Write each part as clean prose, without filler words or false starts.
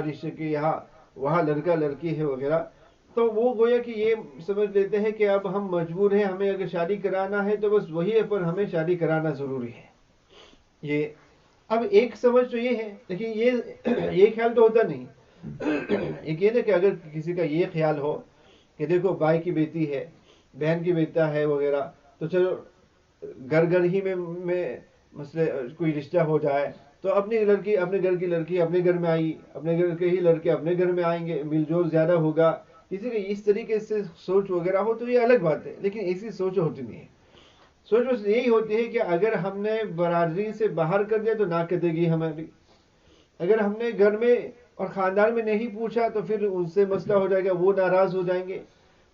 رشتے کے یہاں وہاں لڑکا لڑکی ہے وغیرہ، تو وہ گویا کہ یہ سمجھ لیتے ہیں کہ اب ہم مجبور ہیں، ہمیں اگر شادی کرانا ہے تو بس وہی پر ہمیں شادی کرانا ضروری ہے. یہ اب ایک سمجھ تو یہ ہے، لیکن یہ خیال تو ہوتا نہیں. ایک یہ نا کہ اگر کسی کا یہ خیال ہو کہ دیکھو بھائی کی بیٹی ہے، بہن کی بیٹا ہے وغیرہ، تو چلو گھر گھر ہی میں مسئلے کوئی رشتہ ہو جائے، تو اپنی لڑکی اپنے گھر کی لڑکی اپنے گھر میں آئی، اپنے گھر کے ہی لڑکے اپنے گھر میں آئیں گے، مل جول زیادہ ہوگا. کسی کی اس طریقے سے سوچ وغیرہ ہو تو یہ الگ بات ہے، لیکن ایسی سوچ ہوتی نہیں ہے. سوچ بس یہی ہوتی ہے کہ اگر ہم نے برادری سے باہر کر دیا تو ناقدگی ہماری، اگر ہم نے گھر میں اور خاندان میں نہیں پوچھا تو پھر ان سے مسئلہ ہو جائے گا، وہ ناراض ہو جائیں گے.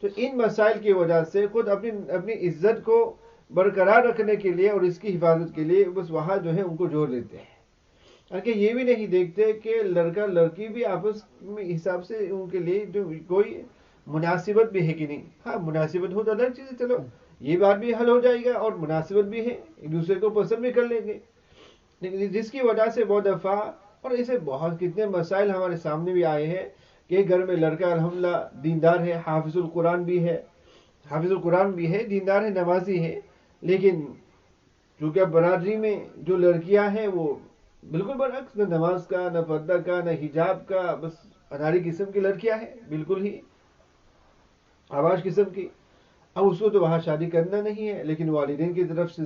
تو ان مسائل کی وجہ سے خود اپنی عزت کو برقرار رکھنے کے لیے اور اس کی حفاظت کے لیے بس وہاں جو ہے ان کو جوڑ دیتے ہیں. کہ یہ بھی نہیں دیکھتے کہ لڑکا لڑکی بھی آپس میں حساب سے ان کے لیے جو کوئی مناسبت بھی ہے کہ نہیں. ہاں مناسبت ہو تو الگ چیز ہے، چلو یہ بات بھی حل ہو جائے گا اور مناسبت بھی ہے، ایک دوسرے کو پسند بھی کر لیں گے. لیکن جس کی وجہ سے بہت دفعہ اور ایسے بہت کتنے مسائل ہمارے سامنے بھی آئے ہیں کہ گھر میں لڑکا الحمدللہ دیندار ہے، حافظ القرآن بھی ہے، دیندار ہے، نمازی ہے، لیکن چونکہ برادری میں جو لڑکیاں ہیں وہ بالکل برعکس، نہ نماز کا، نہ پردہ کا، نہ حجاب کا، بس اناری قسم کی لڑکیاں ہیں، بالکل ہی آواز قسم کی. اب اس کو تو وہاں شادی کرنا نہیں ہے، لیکن والدین کی طرف سے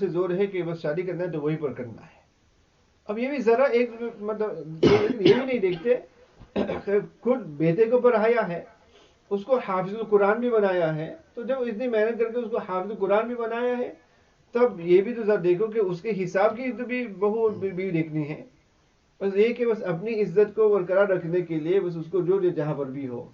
زور ہے کہ بس شادی کرنا ہے تو وہی پر کرنا ہے. اب یہ بھی ذرا ایک مطلب یہ بھی نہیں دیکھتے خود بیٹے کو پڑھایا ہے، اس کو حافظ القرآن بھی بنایا ہے، تو جب اتنی محنت کر کے اس کو حافظ القرآن بھی بنایا ہے، تب یہ بھی تو ذرا دیکھو کہ اس کے حساب کی تو بھی بہو بھی دیکھنی ہے. بس یہ کہ بس اپنی عزت کو برقرار رکھنے کے لیے بس اس کو جو جہاں پر بھی ہو،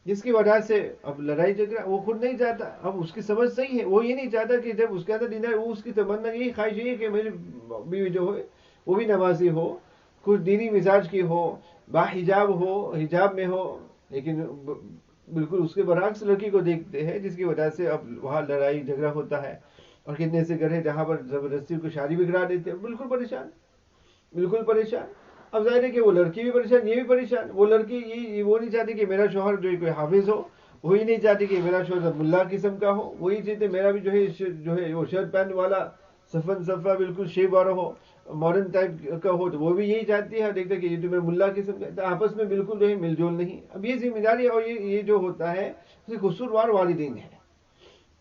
جس کی وجہ سے اب لڑائی جھگڑا وہ خود نہیں چاہتا. اب اس کی سمجھ صحیح ہے، وہ یہ نہیں چاہتا کہ جب اس کے اندر دیندار، وہ اس کی تمنا یہی خواہش یہی ہے کہ میری بیوی جو ہے وہ بھی نمازی ہو، کچھ دینی مزاج کی ہو، باحجاب ہو، حجاب میں ہو. لیکن بالکل اس کے برعکس لڑکی کو دیکھتے ہیں، جس کی وجہ سے اب وہاں لڑائی جھگڑا ہوتا ہے. اور کتنے سے گھر ہے جہاں پر زبردستی کو شادی بھی کرا دیتے ہیں، بالکل پریشان. اب ظاہر ہے کہ وہ لڑکی بھی پریشان، یہ بھی پریشان. وہ لڑکی وہ نہیں چاہتی کہ میرا شوہر جو کوئی حافظ ہو، وہی نہیں چاہتی کہ میرا شوہر ملا قسم کا ہو، وہی چاہتے میرا بھی جو ہے وہ شرٹ پینٹ والا صفا بالکل شیپ والا ہو، ماڈرن ٹائپ کا ہو، تو وہ بھی یہی چاہتی ہے. دیکھتے کہ یہ جو ملا قسم کا، آپس میں بالکل جو ہے مل جول نہیں. اب یہ ذمہ داری اور یہ جو ہوتا ہے قصوروار والدین ہے،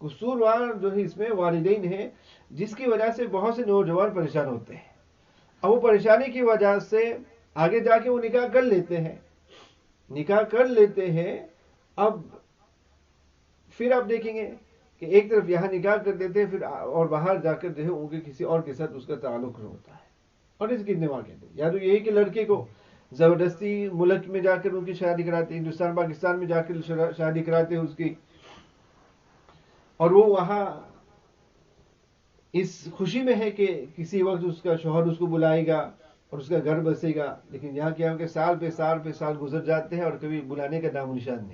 قصوروار جو ہے اس میں والدین ہے، جس کی وجہ سے بہت سے نوجوان پریشان ہوتے ہیں. اب وہ پریشانی کی وجہ سے آگے جا کے وہ نکاح کر لیتے ہیں. اب پھر آپ دیکھیں گے کہ ایک طرف یہاں نکاح کر دیتے ہیں، پھر اور باہر جا کر جو ہے ان کے کسی اور کے ساتھ اس کا تعلق ہوتا ہے. اور اس کتنے واقع تھے، یا تو یہی کہ لڑکے کو زبردستی ملک میں جا کر ان کی شادی کراتے، ہندوستان پاکستان میں جا کر شادی کراتے اس کی، اور وہ وہاں اس خوشی میں ہے کہ کسی وقت اس کا شوہر اس کو بلائے گا اور اس کا گھر بسے گا. لیکن یہاں کیا ہو کہ سال پہ سال گزر جاتے ہیں اور کبھی بلانے کا نام و نشان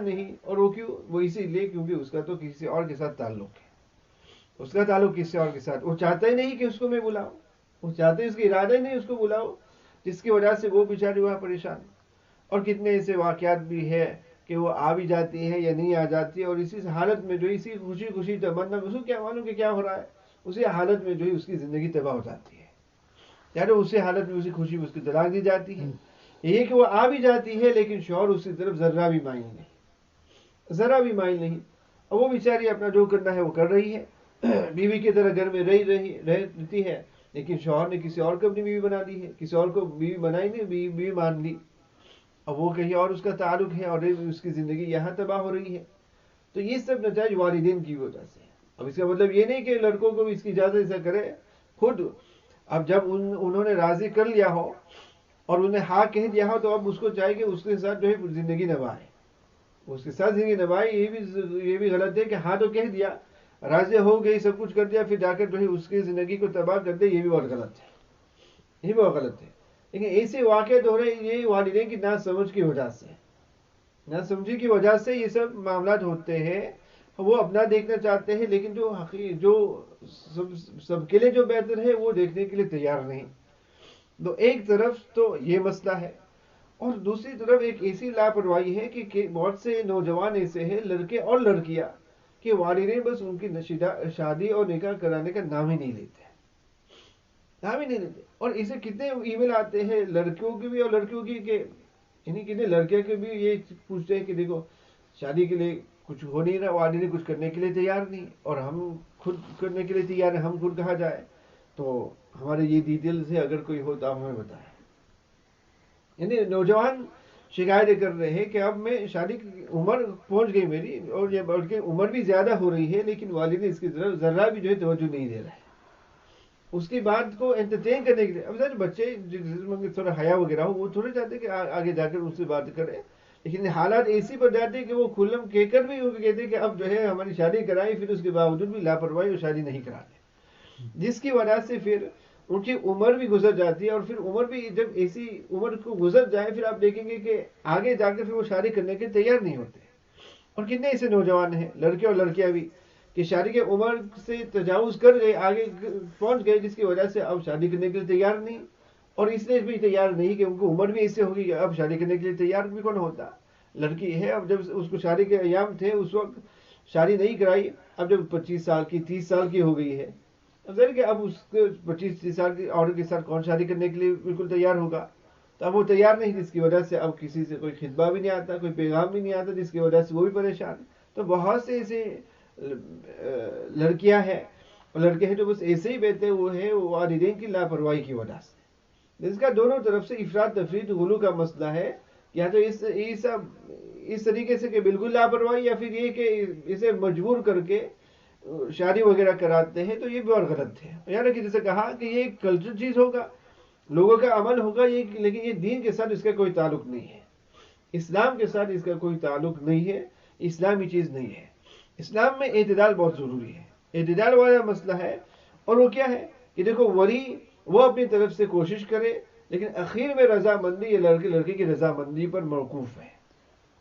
نہیں. اور وہ کیوں؟ وہ اسی لیے کیونکہ اس کا تو کسی اور کے ساتھ تعلق ہے، اس کا تعلق کسی اور کے ساتھ. وہ چاہتا ہی نہیں کہ اس کو میں بلاؤں، وہ چاہتے ہیں، اس کی ارادہ ہی نہیں اس کو بلاؤ، جس کی وجہ سے وہ بیچاری وہاں پریشان. اور کتنے ایسے واقعات بھی ہے کہ وہ آ بھی جاتی ہے یا نہیں آ جاتی ہے، اور اسی حالت میں جو اسی خوشی تمنا میں اس کو کیا معلوم کہ کیا ہو رہا ہے، اسی حالت میں جو ہے اس کی زندگی تباہ ہو جاتی ہے. یعنی اسی حالت میں اسی خوشی میں اس کی طلاق دی جاتی ہے. یہ کہ وہ آ بھی جاتی ہے لیکن شوہر اس کی طرف ذرا بھی مائل نہیں. اور وہ بیچاری اپنا جو کرنا ہے وہ کر رہی ہے، بیوی کی طرح گھر میں رہتی ہے، لیکن شوہر نے کسی اور کو اپنی بیوی بنا دی ہے، کسی اور کو بیوی بنائی نہیں، بیوی مان لی. اب وہ کہیں اور اس کا تعلق ہے اور اس کی زندگی یہاں تباہ ہو رہی ہے. تو یہ سب نتائج والدین کی وجہ سے. اب اس کا مطلب یہ نہیں کہ لڑکوں کو بھی اس کی اجازت ایسا کرے خود. اب جب انہوں نے راضی کر لیا ہو اور انہیں ہاں کہہ دیا ہو، تو اب اس کو چاہیے کہ اس کے ساتھ جو ہے زندگی نبھائے، اس کے ساتھ زندگی نبھائے. یہ بھی غلط ہے کہ ہاں تو کہہ دیا، راضی ہو گئی، سب کچھ کر دیا، پھر جا کر جو ہے اس کی زندگی کو تباہ کر دے. یہ بھی بہت غلط ہے. لیکن ایسے واقعات ہو رہے، یہ والدین کی ناسمجھ کی وجہ سے یہ سب معاملات ہوتے ہیں. وہ اپنا دیکھنا چاہتے ہیں، لیکن جو سب کے لیے جو بہتر ہے وہ دیکھنے کے لیے تیار نہیں. تو ایک طرف تو یہ مسئلہ ہے، اور دوسری طرف ایک ایسی لاپرواہی ہے کہ بہت سے نوجوان ایسے ہیں، لڑکے اور لڑکیاں، کہ والدین بس ان کی شادی اور نکاح کرانے کا نام ہی نہیں لیتے، نام ہی نہیں لیتے۔ اور اسے کتنے ای میل آتے ہیں لڑکیوں کی بھی اور لڑکیوں کی، کہ یعنی کتنے لڑکے کے بھی یہ پوچھتے ہیں کہ دیکھو شادی کے لیے کچھ ہو نہیں رہا، والدین کچھ کرنے کے لیے تیار نہیں، اور ہم خود کرنے کے لیے تیار ہیں، ہم خود کہا جائے تو ہمارے یہ ڈیٹیلز ہے، اگر کوئی ہو تو آپ ہمیں بتائیں۔ یعنی نوجوان شکایتیں کر رہے ہیں کہ اب میں شادی کی عمر پہنچ گئی میری، اور یہ بلکہ عمر بھی زیادہ ہو رہی ہے، لیکن والدین اس کی طرف ذرا بھی جو ہے توجہ نہیں دے رہے ہیں، اس کی بات کو انٹرٹین کرنے کے لیے۔ اب سر بچے جس میں تھوڑا حیا وغیرہ ہو، وہ تھوڑے چاہتے کہ آگے جا کر اس سے بات کریں، لیکن حالات ایسی بن جاتے کہ وہ کھلم کہہ کر بھی کہتے ہیں کہ اب جو ہے ہماری شادی کرائی، پھر اس کے باوجود بھی لاپرواہی اور شادی نہیں کراتے، جس کی وجہ سے پھر ان کی عمر بھی گزر جاتی ہے، اور پھر عمر بھی جب ایسی عمر کو گزر جائے، پھر آپ دیکھیں گے کہ آگے جا کر پھر وہ شادی کرنے کے تیار نہیں ہوتے۔ اور کتنے ایسے نوجوان ہیں، لڑکے اور لڑکیاں بھی، کہ شادی کی عمر سے تجاوز کر گئے، آگے پہنچ گئے، جس کی وجہ سے اب شادی کرنے کے لیے تیار نہیں، اور اس لیے بھی تیار نہیں کہ ان کو عمر بھی ایسے ہوگی کہ اب شادی کرنے کے لیے تیار بھی کون ہوتا۔ لڑکی ہے، اب جب اس کو شادی کے ایام تھے اس وقت شادی نہیں کرائی، اب جب 25 سال کی 30 سال کی ہو گئی ہے، اب ظاہر کہ اب اس کے 25-30 سال کی عورت کے ساتھ کون شادی کرنے کے لیے بالکل تیار ہوگا؟ تو اب وہ تیار نہیں، جس کی وجہ سے اب کسی سے کوئی خطبہ بھی نہیں آتا، کوئی پیغام بھی نہیں آتا، جس کی وجہ سے وہ بھی پریشان۔ تو بہت سے ایسے لڑکیاں ہیں اور لڑکے ہیں جو بس ایسے ہی بیٹھے ہوئے ہیں والدین کی لاپرواہی کی وجہ سے، جس کا دونوں طرف سے افراط تفریط غلو کا مسئلہ ہے، یا تو اس طریقے سے کہ بالکل لاپرواہی، یا پھر یہ کہ اسے مجبور کر کے شادی وغیرہ کراتے ہیں، تو یہ بھی اور غلط ہے۔ یعنی کہ جیسے کہا کہ یہ ایک کلچر چیز ہوگا، لوگوں کا عمل ہوگا یہ، لیکن یہ دین کے ساتھ اس کا کوئی تعلق نہیں ہے، اسلام کے ساتھ اس کا کوئی تعلق نہیں ہے، اسلامی چیز نہیں ہے۔ اسلام میں اعتدال بہت ضروری ہے، اعتدال والا مسئلہ ہے، اور وہ کیا ہے کہ دیکھو ولی وہ اپنی طرف سے کوشش کرے، لیکن اخیر میں رضامندی یہ لڑکے لڑکی کی رضامندی پر موقوف ہے،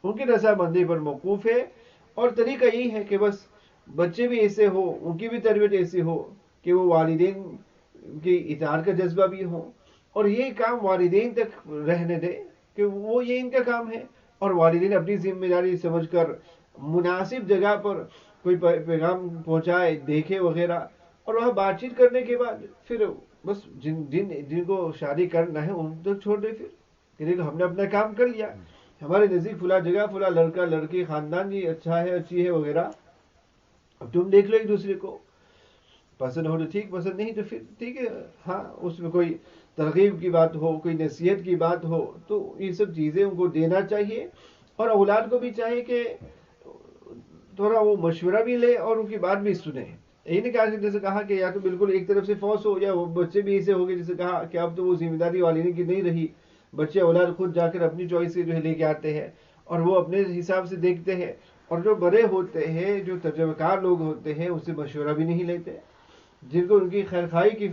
ان کی رضامندی پر موقوف ہے۔ اور طریقہ یہی ہے کہ بس بچے بھی ایسے ہو، ان کی بھی تربیت ایسی ہو کہ وہ والدین کی اطاعت کا جذبہ بھی ہو، اور یہ کام والدین تک رہنے دے کہ وہ یہ ان کا کام ہے، اور والدین اپنی ذمہ داری سمجھ کر مناسب جگہ پر کوئی پیغام پہنچائے، دیکھے وغیرہ، اور وہاں بات چیت کرنے کے بعد پھر بس جن کو شادی کرنا ہے ان تک چھوڑ دے، پھر کہ دیکھو ہم نے اپنا کام کر لیا، ہمارے نزدیک فلاں جگہ فلاں لڑکا لڑکی خاندان جی اچھا ہے، اچھی ہے وغیرہ، اب تم دیکھ لو ایک دوسرے کو، پسند ہو تو ٹھیک، پسند نہیں تو پھر ٹھیک ہے۔ ہاں اس میں کوئی ترغیب کی بات ہو، کوئی نصیحت کی بات ہو، تو یہ سب چیزیں ان کو دینا چاہیے، اور اولاد کو بھی چاہیے کہ تھوڑا وہ مشورہ بھی لے اور ان کی بات بھی سنے۔ یہی نہیں کہا جیسے کہا کہ یا تو بالکل ایک طرف سے فوس ہو، یا وہ بچے بھی ایسے ہو گئے جیسے کہا کہ اب تو وہ ذمہ داری والدین کی نہیں رہی، بچے اولاد خود جا کر اپنی چوائس سے جو ہے لے کے آتے ہیں، اور وہ اپنے حساب سے دیکھتے ہیں، اور جو بڑے ہوتے ہیں، جو تجربہ کار لوگ ہوتے ہیں، ان سے مشورہ بھی نہیں لیتے، جن کو ان کی خیرخواہی کی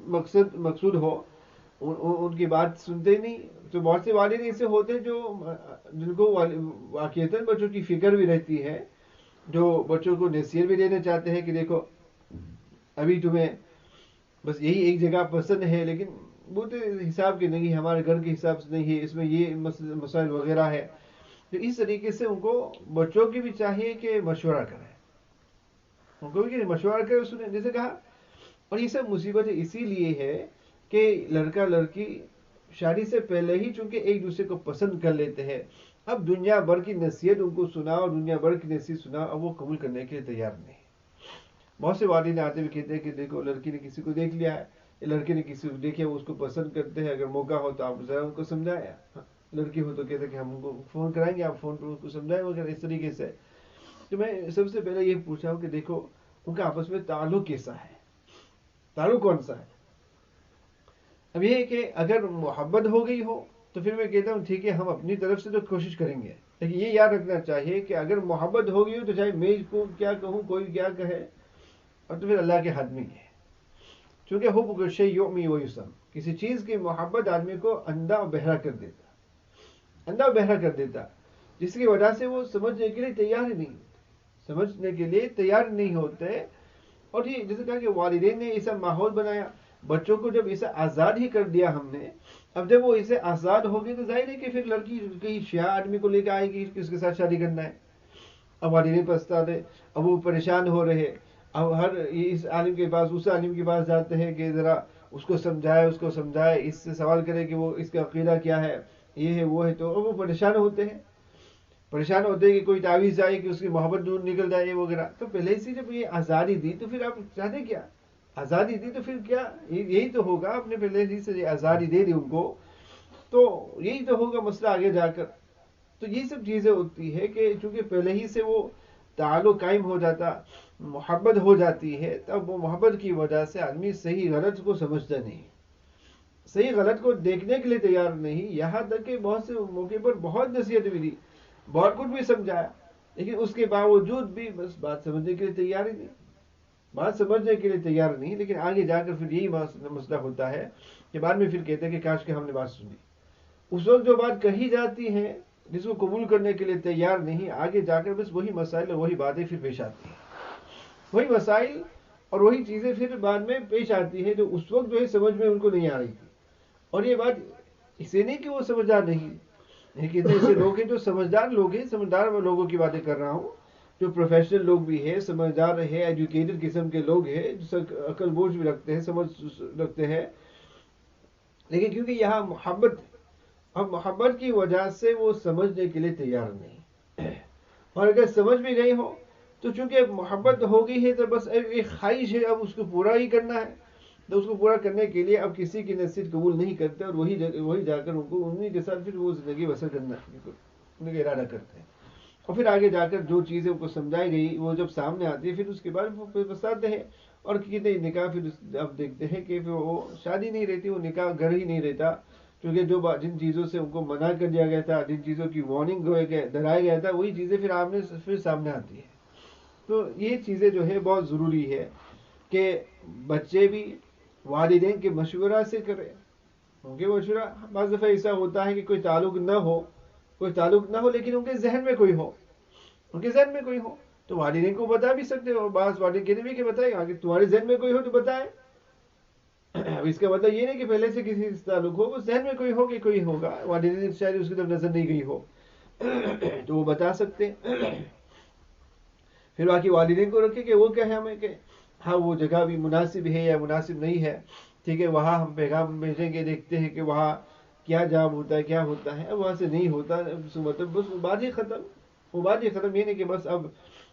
مقصود ہو ان کی بات سنتے نہیں۔ تو بہت سے والد ایسے ہوتے ہیں جن کو واقعیتاً بچوں کی فکر بھی رہتی ہے، جو بچوں کو نصیحت بھی دینا چاہتے ہیں کہ دیکھو ابھی تمہیں بس یہی ایک جگہ پسند ہے، لیکن وہ تو حساب کے نہیں، ہمارے گھر کے حساب سے نہیں ہے، اس میں یہ مسائل وغیرہ ہے۔ تو اس طریقے سے ان کو بچوں کی بھی چاہیے کہ مشورہ کریں، ان کو بھی مشورہ کریں، سنیں، جیسے کہا۔ اور یہ سب مصیبت اسی لیے ہے کہ لڑکا لڑکی شادی سے پہلے ہی چونکہ ایک دوسرے کو پسند کر لیتے ہیں، اب دنیا بھر کی نصیحت ان کو سنا، اور دنیا بھر کی نصیحت سنا، اب وہ قبول کرنے کے لیے تیار نہیں۔ بہت سے والدین آتے ہوئے کہتے ہیں کہ دیکھو لڑکی نے کسی کو دیکھ لیا ہے، لڑکے نے کسی کو دیکھا، وہ اس کو پسند کرتے ہیں، اگر موقع ہو تو آپ ذرا ان کو سمجھائیں، لڑکی ہو تو کہتے ہیں کہ ہم ان کو فون کرائیں گے، آپ فون پر ان کو سمجھائیں وغیرہ اس طریقے سے۔ تو میں سب سے پہلے یہ پوچھا ہوں کہ دیکھو ان کا آپس میں تعلق کیسا ہے، تعلق کون سا ہے۔ اب یہ ہے کہ اگر محبت ہو گئی ہو تو پھر میں کہتا ہوں ٹھیک ہے، ہم اپنی طرف سے تو کوشش کریں گے، لیکن یہ یاد رکھنا چاہیے کہ اگر محبت ہو گئی ہو تو چاہے میں کو کیا کہوں، کوئی کیا کہے، اور تو پھر اللہ کے ہاتھ میں ہے، چونکہ حب الشیء یعمی ویسم، کسی چیز کی محبت آدمی کو اندھا اور بہرا کر دیتا، اندھا اور بہرا کر دیتا، جس کی وجہ سے وہ سمجھنے کے لیے تیار ہی نہیں ہوتے، سمجھنے کے لیے تیار نہیں ہوتے۔ اور یہ جیسے کہا کہ والدین نے ایسا ماحول بنایا بچوں کو جب اسے آزاد ہی کر دیا ہم نے، اب جب وہ اسے آزاد ہو گئی تو ظاہر ہے کہ پھر لڑکی کہیں شیعہ آدمی کو لے کے آئے گی کہ اس کے ساتھ شادی کرنا ہے. اب والدین پستا دے، اب وہ پریشان ہو رہے. اب ہر اس عالم کے پاس اس عالم کے پاس جاتے ہیں کہ ذرا اس کو سمجھائے، اس سے سوال کرے کہ وہ اس کا عقیدہ کیا ہے، یہ ہے وہ ہے. تو اب وہ پریشان ہوتے ہیں کہ کوئی تعویذ آئے کہ اس کی محبت دور نکل جائے وغیرہ. تو پہلے سے جب یہ آزادی دی تو پھر آپ چاہتے کیا؟ آزادی دی تو پھر کیا یہی تو ہوگا. آپ نے پہلے سے یہ آزادی دے دی ان کو تو یہی تو ہوگا مسئلہ آگے جا کر. تو یہ سب چیزیں ہوتی ہے کہ چونکہ پہلے ہی سے وہ تعلق قائم ہو جاتا، محبت ہو جاتی ہے، تب وہ محبت کی وجہ سے آدمی صحیح غلط کو سمجھتا نہیں، صحیح غلط کو دیکھنے کے لیے تیار نہیں. یہاں تک کہ بہت سے موقع پر بہت نصیحت بھی دی، بہت کچھ بھی سمجھایا، لیکن اس کے باوجود بھی بس بات سمجھنے کے لیے تیار ہی نہیں. لیکن آگے جا کر پھر یہی مسئلہ ہوتا ہے کہ بعد میں پھر کہتے ہیں کہ کاش کہ ہم نے بات سنی. اس وقت جو بات کہی جاتی ہے جس کو قبول کرنے کے لیے تیار نہیں، آگے جا کر بس وہی مسائل اور وہی باتیں پھر پیش آتی ہیں، وہی مسائل اور وہی چیزیں پھر بعد میں پیش آتی ہے جو اس وقت جو ہے سمجھ میں ان کو نہیں آ رہی تھی. اور یہ بات اسے نہیں کہ وہ سمجھدار نہیں، لیکن ایسے لوگ ہیں جو سمجھدار لوگ ہیں، سمجھدار لوگوں کی باتیں کر رہا ہوں، جو پروفیشنل لوگ بھی ہیں، سمجھدار ہے، ایجوکیٹڈ قسم کے لوگ ہیں، جو عقل بوجھ بھی رکھتے ہیں، سمجھ رکھتے ہیں. لیکن کیونکہ یہاں محبت کی وجہ سے وہ سمجھنے کے لیے تیار نہیں. اور اگر سمجھ بھی نہیں ہو تو چونکہ محبت ہو گئی ہے تو بس ایک خواہش ہے، اب اس کو پورا ہی کرنا ہے. تو اس کو پورا کرنے کے لیے اب کسی کی نصیحت قبول نہیں کرتے اور وہی جا کر ان کو انہی کے ساتھ پھر وہ زندگی بسر کرنا ان کا ارادہ کرتے ہیں. اور پھر آگے جا کر جو چیزیں ان کو سمجھائی گئی وہ جب سامنے آتی ہے پھر اس کے بعد وہ بتاتے ہیں. اور کتنے نکاح پھر اب دیکھتے ہیں کہ وہ شادی نہیں رہتی، وہ نکاح گھر ہی نہیں رہتا، کیونکہ جن چیزوں سے ان کو منع کر دیا گیا تھا، جن چیزوں کی وارننگ ڈرایا گیا تھا، وہی چیزیں پھر سامنے آتی ہیں. تو یہ چیزیں جو ہے بہت ضروری ہے کہ بچے بھی والدین کے مشورہ سے کریں. کیونکہ مشورہ بعض دفعہ ایسا ہوتا ہے کہ کوئی تعلق نہ ہو لیکن ان کے ذہن میں کوئی ہو تو والدین کو بتا بھی سکتے ہو. بعض والدین کہتے بھی کہ بتائیں اگر تمہارے ذہن میں کوئی ہو تو بتائیں. اب اس کا مطلب یہ نہیں کہ پہلے سے کسی سے تعلق ہو، وہ ذہن میں کوئی ہو کہ کوئی ہوگا، والدین شاید اس کی طرف نظر نہیں گئی ہو تو وہ بتا سکتے. پھر باقی والدین کو رکھے کہ وہ کہے ہمیں کہ ہاں وہ جگہ بھی مناسب ہے یا مناسب نہیں ہے، ٹھیک ہے، وہاں ہم پیغام بھیجیں گے، دیکھتے ہیں کہ وہاں کیا جواب ہوتا ہے، کیا ہوتا ہے. اب وہاں سے نہیں ہوتا مطلب بس وہ بات ہی ختم. یہ نہیں کہ بس اب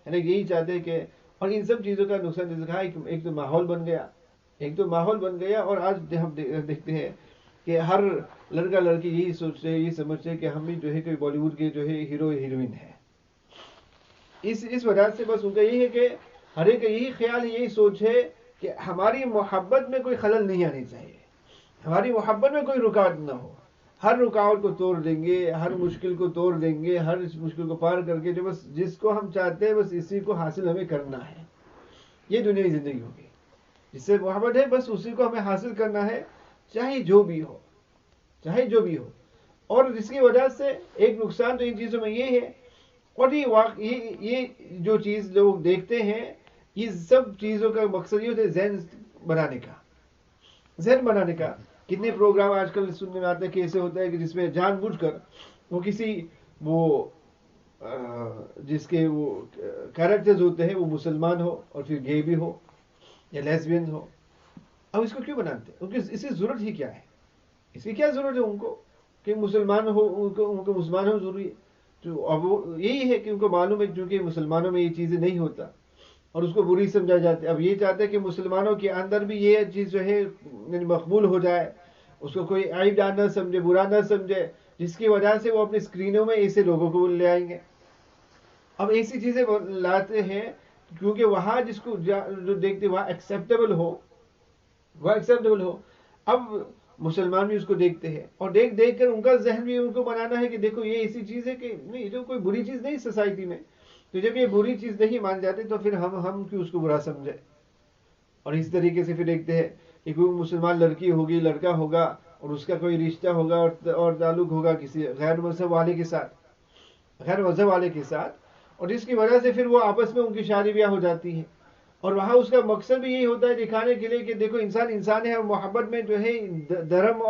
یہی چاہتے ہیں کہ، اور ان سب چیزوں کا نقصان دکھا ایک تو ماحول بن گیا. اور آج ہم دیکھتے ہیں کہ ہر لڑکا لڑکی یہی سوچتے ہیں، یہی سمجھتے ہیں کہ ہم بھی جو ہے کوئی بالی ووڈ کے جو ہے ہیرو ہیروئن ہے. اس وجہ سے بس ان کا یہی ہے کہ ہر ایک یہی خیال ہے، یہی سوچ ہے کہ ہماری محبت میں کوئی خلل نہیں آنی چاہیے، ہماری محبت میں کوئی رکاوٹ نہ ہو. ہر رکاوٹ کو توڑ دیں گے، ہر مشکل کو توڑ دیں گے، ہر اس مشکل کو پار کر کے جو بس جس کو ہم چاہتے ہیں بس اسی کو حاصل ہمیں کرنا ہے. یہ دنیا کی زندگی ہوگی، جس سے محبت ہے بس اسی کو ہمیں حاصل کرنا ہے، چاہے جو بھی ہو. اور جس کی وجہ سے ایک نقصان تو ان چیزوں میں یہ ہے، اور یہ جو چیز لوگ دیکھتے ہیں، یہ سب چیزوں کا مقصد یہ ہوتا ہے ذہن بنانے کا. کتنے پروگرام آج کل سننے میں آتے ہیں کہ ایسے ہوتا ہے کہ جس میں جان بوجھ کر وہ کسی جس کے وہ کیریکٹرز ہوتے ہیں وہ مسلمان ہو اور پھر گے بھی ہو یا لیسبین ہو. اب اس کو کیوں بناتے ہیں؟ اس کی ضرورت ہی کیا ہے؟ اس کی کیا ضرورت ہے ان کو کہ مسلمان ہو، ان کو مسلمان ہو ضروری ہے؟ تو اب وہ یہی ہے کہ ان کو معلوم ہے کیونکہ مسلمانوں میں یہ چیزیں نہیں ہوتا اور اس کو بری سمجھا جاتا ہے. اب یہ چاہتے ہیں کہ مسلمانوں کے اندر بھی یہ چیز جو ہے مقبول ہو جائے، اس کو کوئی عیب نہ سمجھے، برا نہ سمجھے، جس کی وجہ سے وہ اپنی اسکرینوں میں ایسے لوگوں کو لے آئیں گے. اب ایسی چیزیں لاتے ہیں کیونکہ وہاں جس کو جو دیکھتے وہاں ایکسیپٹیبل ہو. اب مسلمان بھی اس کو دیکھتے ہیں اور دیکھ کر ان کا ذہن بھی ان کو بنانا ہے کہ دیکھو یہ ایسی چیز ہے کہ نہیں، جو کوئی بری چیز نہیں سوسائٹی میں. تو جب یہ بری چیز نہیں مان جاتے تو پھر ہم کیوں اس کو برا سمجھے. اور اس طریقے سے پھر دیکھتے ہیں کہ کوئی مسلمان لڑکی ہوگی، لڑکا ہوگا اور اس کا کوئی رشتہ ہوگا اور تعلق ہوگا کسی غیر مذہب والے کے ساتھ، اور جس کی وجہ سے پھر وہ آپس میں ان کی شادی بیاہ ہو جاتی ہے. اور وہاں اس کا مقصد بھی یہی ہوتا ہے دکھانے کے لیے کہ دیکھو انسان انسان ہے اور محبت میں جو ہے دھرم